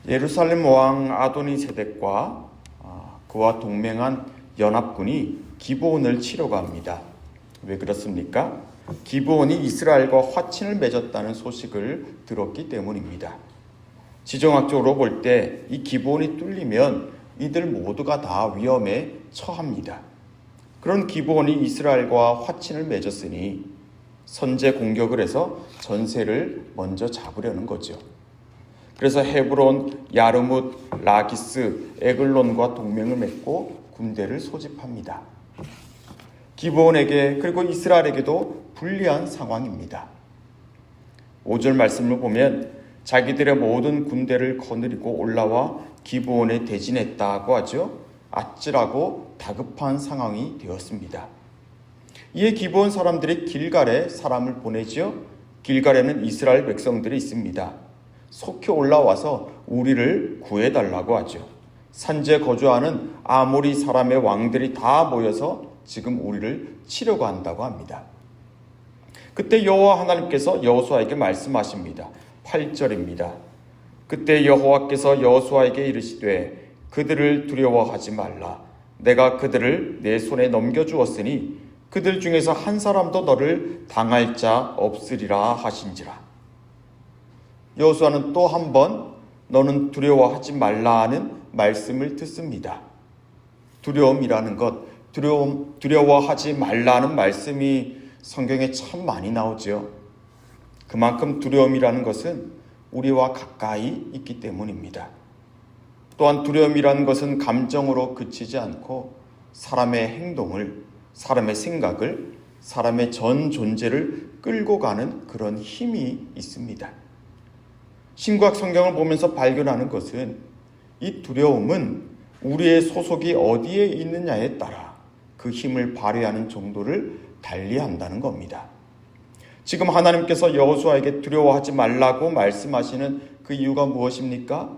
예루살렘 왕 아도니세덱과 그와 동맹한 연합군이 기브온을 치러 갑니다. 왜 그렇습니까? 기브온이 이스라엘과 화친을 맺었다는 소식을 들었기 때문입니다. 지정학적으로 볼 때 이 기브온이 뚫리면 이들 모두가 다 위험에 처합니다. 그런 기브온이 이스라엘과 화친을 맺었으니 선제 공격을 해서 전세를 먼저 잡으려는 거죠. 그래서 헤브론, 야르뭇, 라기스, 에글론과 동맹을 맺고 군대를 소집합니다. 기브온에게 그리고 이스라엘에게도 불리한 상황입니다. 5절 말씀을 보면 자기들의 모든 군대를 거느리고 올라와 기브온에 대진했다고 하죠. 아찔하고 다급한 상황이 되었습니다. 이에 기브온 사람들이 길갈에 사람을 보내지요. 길갈에는 이스라엘 백성들이 있습니다. 속히 올라와서 우리를 구해달라고 하죠. 산지에 거주하는 아모리 사람의 왕들이 다 모여서 지금 우리를 치려고 한다고 합니다. 그때 여호와 하나님께서 여호수아에게 말씀하십니다. 8절입니다. 그때 여호와께서 여호수아에게 이르시되 그들을 두려워하지 말라. 내가 그들을 내 손에 넘겨주었으니 그들 중에서 한 사람도 너를 당할 자 없으리라 하신지라. 여호수아는 또 한 번 너는 두려워하지 말라는 말씀을 듣습니다. 두려움이라는 것, 두려워하지 말라는 말씀이 성경에 참 많이 나오죠. 그만큼 두려움이라는 것은 우리와 가까이 있기 때문입니다. 또한 두려움이라는 것은 감정으로 그치지 않고 사람의 행동을, 사람의 생각을, 사람의 전 존재를 끌고 가는 그런 힘이 있습니다. 신구약 성경을 보면서 발견하는 것은 이 두려움은 우리의 소속이 어디에 있느냐에 따라 그 힘을 발휘하는 정도를 달리한다는 겁니다. 지금 하나님께서 여호수아에게 두려워하지 말라고 말씀하시는 그 이유가 무엇입니까?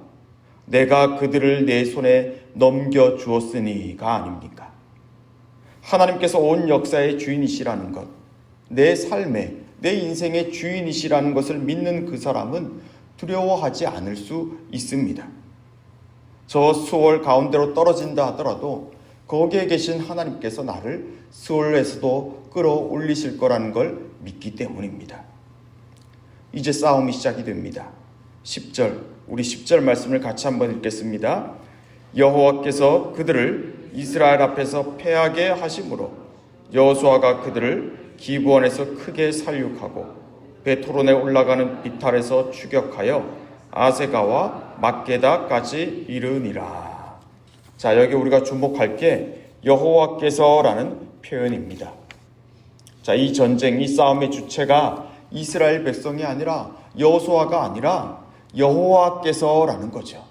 내가 그들을 내 손에 넘겨주었으니가 아닙니까? 하나님께서 온 역사의 주인이시라는 것, 내 삶의, 내 인생의 주인이시라는 것을 믿는 그 사람은 두려워하지 않을 수 있습니다. 저 수월 가운데로 떨어진다 하더라도 거기에 계신 하나님께서 나를 수월에서도 끌어올리실 거라는 걸 믿기 때문입니다. 이제 싸움이 시작이 됩니다. 10절, 우리 10절 말씀을 같이 한번 읽겠습니다. 여호와께서 그들을 이스라엘 앞에서 패하게 하심으로 여호수아가 그들을 기브온에서 크게 살육하고 베토론에 올라가는 비탈에서 추격하여 아세가와 막게다까지 이르니라. 자, 여기 우리가 주목할 게 여호와께서라는 표현입니다. 자, 이 전쟁, 이 싸움의 주체가 이스라엘 백성이 아니라 여호수아가 아니라 여호와께서라는 거죠.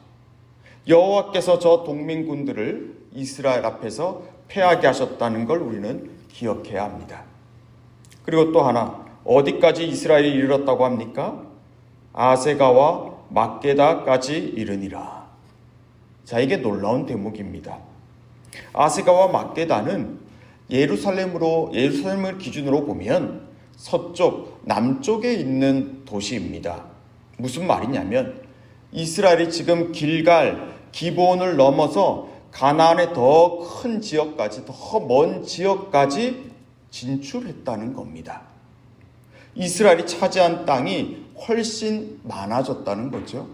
여호와께서 저 동맹군들을 이스라엘 앞에서 패하게 하셨다는 걸 우리는 기억해야 합니다. 그리고 또 하나, 어디까지 이스라엘이 이르렀다고 합니까? 아세가와 막게다까지 이르니라. 자, 이게 놀라운 대목입니다. 아세가와 막게다는 예루살렘을 기준으로 보면 서쪽, 남쪽에 있는 도시입니다. 무슨 말이냐면 이스라엘이 지금 길갈, 기브온을 넘어서 가나안의 더 큰 지역까지, 더 먼 지역까지 진출했다는 겁니다. 이스라엘이 차지한 땅이 훨씬 많아졌다는 거죠.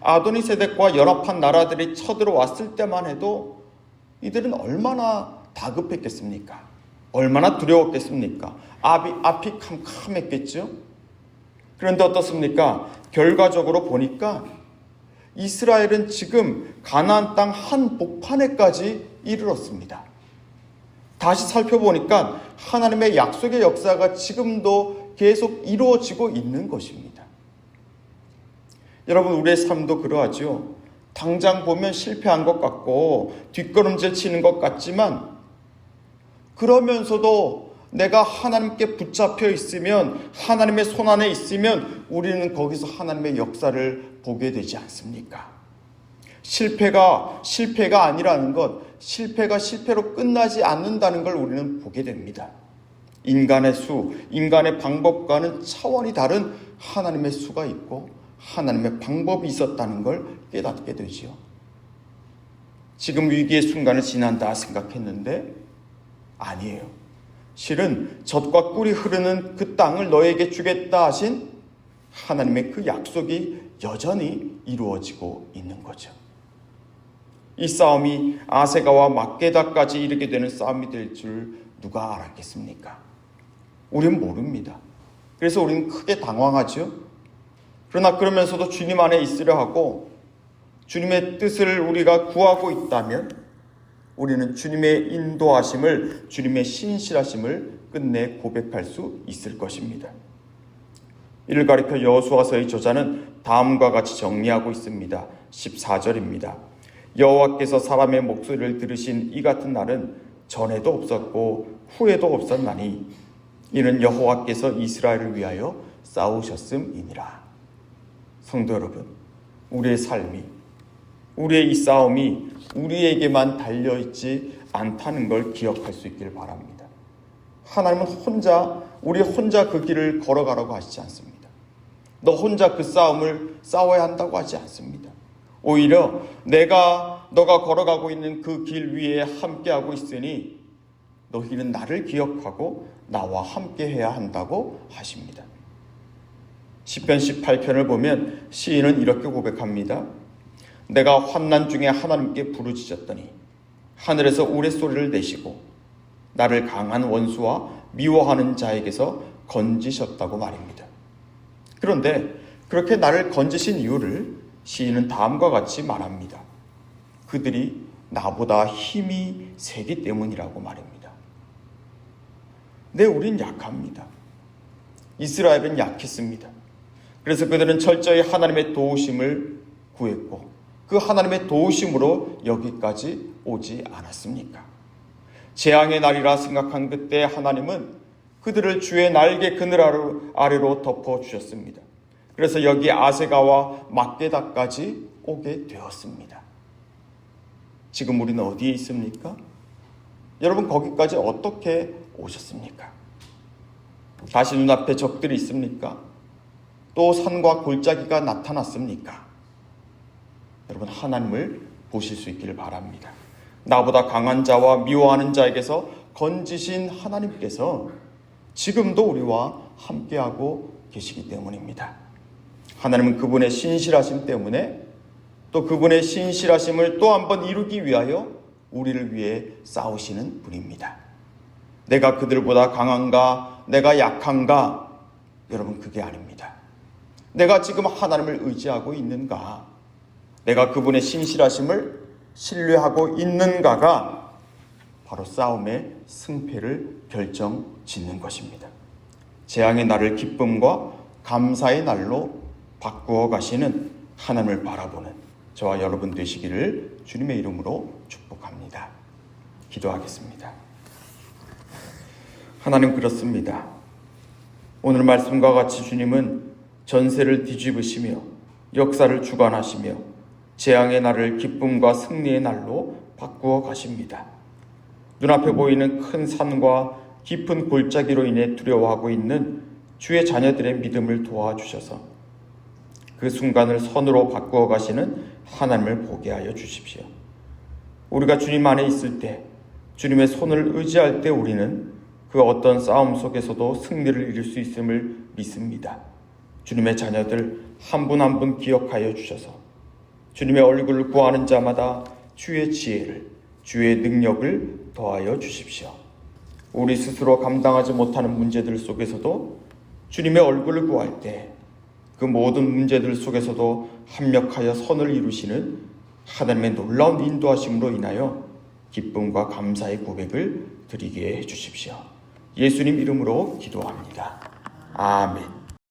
아도니세덱과 연합한 나라들이 쳐들어왔을 때만 해도 이들은 얼마나 다급했겠습니까? 얼마나 두려웠겠습니까? 앞이 캄캄했겠죠? 그런데 어떻습니까? 결과적으로 보니까 이스라엘은 지금 가나안 땅 한복판에까지 이르렀습니다. 다시 살펴보니까 하나님의 약속의 역사가 지금도 계속 이루어지고 있는 것입니다. 여러분, 우리의 삶도 그러하죠. 당장 보면 실패한 것 같고 뒷걸음질 치는 것 같지만 그러면서도 내가 하나님께 붙잡혀 있으면, 하나님의 손 안에 있으면 우리는 거기서 하나님의 역사를 보게 되지 않습니까? 실패가 아니라는 것, 실패가 실패로 끝나지 않는다는 걸 우리는 보게 됩니다. 인간의 수, 인간의 방법과는 차원이 다른 하나님의 수가 있고 하나님의 방법이 있었다는 걸 깨닫게 되지요. 지금 위기의 순간을 지난다 생각했는데 아니에요. 실은 젖과 꿀이 흐르는 그 땅을 너에게 주겠다 하신 하나님의 그 약속이 여전히 이루어지고 있는 거죠. 이 싸움이 아세가와 막게다까지 이르게 되는 싸움이 될 줄 누가 알았겠습니까? 우린 모릅니다. 그래서 우리는 크게 당황하죠. 그러나 그러면서도 주님 안에 있으려 하고 주님의 뜻을 우리가 구하고 있다면 우리는 주님의 인도하심을, 주님의 신실하심을 끝내 고백할 수 있을 것입니다. 이를 가리켜 여호수아서의 저자는 다음과 같이 정리하고 있습니다. 14절입니다. 여호와께서 사람의 목소리를 들으신 이 같은 날은 전에도 없었고 후에도 없었나니 이는 여호와께서 이스라엘을 위하여 싸우셨음이니라. 성도 여러분, 우리의 삶이, 우리의 이 싸움이 우리에게만 달려있지 않다는 걸 기억할 수 있길 바랍니다. 하나님은 우리 혼자 그 길을 걸어가라고 하시지 않습니다. 너 혼자 그 싸움을 싸워야 한다고 하지 않습니다. 오히려 너가 걸어가고 있는 그 길 위에 함께하고 있으니 너희는 나를 기억하고 나와 함께해야 한다고 하십니다. 시편 18편을 보면 시인은 이렇게 고백합니다. 내가 환난 중에 하나님께 부르짖었더니 하늘에서 우레소리를 내시고 나를 강한 원수와 미워하는 자에게서 건지셨다고 말입니다. 그런데 그렇게 나를 건지신 이유를 시인은 다음과 같이 말합니다. 그들이 나보다 힘이 세기 때문이라고 말입니다. 네, 우린 약합니다. 이스라엘은 약했습니다. 그래서 그들은 철저히 하나님의 도우심을 구했고 그 하나님의 도우심으로 여기까지 오지 않았습니까? 재앙의 날이라 생각한 그때 하나님은 그들을 주의 날개 그늘 아래로 덮어주셨습니다. 그래서 여기 아세가와 막게다까지 오게 되었습니다. 지금 우리는 어디에 있습니까? 여러분, 거기까지 어떻게 오셨습니까? 다시 눈앞에 적들이 있습니까? 또 산과 골짜기가 나타났습니까? 여러분, 하나님을 보실 수 있기를 바랍니다. 나보다 강한 자와 미워하는 자에게서 건지신 하나님께서 지금도 우리와 함께하고 계시기 때문입니다. 하나님은 그분의 신실하심 때문에 또 그분의 신실하심을 또 한 번 이루기 위하여 우리를 위해 싸우시는 분입니다. 내가 그들보다 강한가? 내가 약한가? 여러분, 그게 아닙니다. 내가 지금 하나님을 의지하고 있는가? 내가 그분의 신실하심을 신뢰하고 있는가가 바로 싸움의 승패를 결정짓는 것입니다. 재앙의 날을 기쁨과 감사의 날로 바꾸어 가시는 하나님을 바라보는 저와 여러분 되시기를 주님의 이름으로 축복합니다. 기도하겠습니다. 하나님, 그렇습니다. 오늘 말씀과 같이 주님은 전세를 뒤집으시며 역사를 주관하시며 재앙의 날을 기쁨과 승리의 날로 바꾸어 가십니다. 눈앞에 보이는 큰 산과 깊은 골짜기로 인해 두려워하고 있는 주의 자녀들의 믿음을 도와주셔서 그 순간을 선으로 바꾸어 가시는 하나님을 보게 하여 주십시오. 우리가 주님 안에 있을 때, 주님의 손을 의지할 때 우리는 그 어떤 싸움 속에서도 승리를 이룰 수 있음을 믿습니다. 주님의 자녀들 한 분 한 분 기억하여 주셔서 주님의 얼굴을 구하는 자마다 주의 지혜를, 주의 능력을 더하여 주십시오. 우리 스스로 감당하지 못하는 문제들 속에서도 주님의 얼굴을 구할 때 그 모든 문제들 속에서도 합력하여 선을 이루시는 하나님의 놀라운 인도하심으로 인하여 기쁨과 감사의 고백을 드리게 해주십시오. 예수님 이름으로 기도합니다. 아멘.